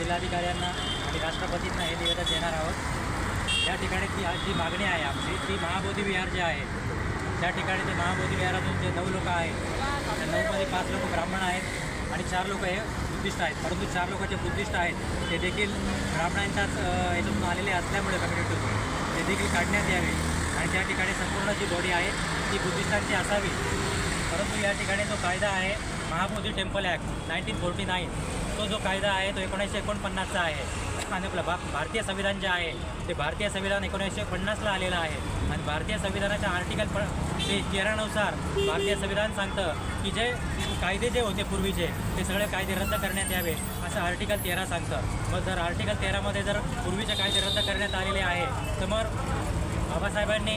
जिल्हाधिकाऱ्यांना आणि राष्ट्रपतींना हे निवेदन देणार आहोत। या ठिकाणी जी मागणी आहे आमची ती महाबोधी विहार जे आहे त्या ठिकाणी ते महाबोधी विहारातून जे 9 लोक आहेत त्या 9मध्ये 5 लोक ब्राह्मण आहेत आणि 4 लोक हे बुद्धिस्ट आहेत, परंतु 4 लोक जे बुद्धिस्ट आहेत ते देखील ब्राह्मणांच्याच याच्यातून आलेले असल्यामुळे कम्युनिटीतून ते देखील काढण्यात यावे आणि त्या ठिकाणी संपूर्ण जी बॉडी आहे ती बुद्धिस्टांची असावी। परंतु या ठिकाणी जो कायदा आहे महाबोधी टेम्पल ॲक्ट 1949 तो जो कायदा आहे तो 1949चा आहे आणि आपलं भारतीय संविधान जे आहे ते भारतीय संविधान 1950ला आलेलं आहे आणि भारतीय संविधानाच्या आर्टिकल 13नुसार भारतीय संविधान सांगतं की जे कायदे जे होते पूर्वीचे ते सगळे कायदे रद्द करण्यात यावे असं आर्टिकल 13 सांगतं। मग जर आर्टिकल 13मध्ये जर पूर्वीचे कायदे रद्द करण्यात आलेले आहे तर मग बाबासाहेबांनी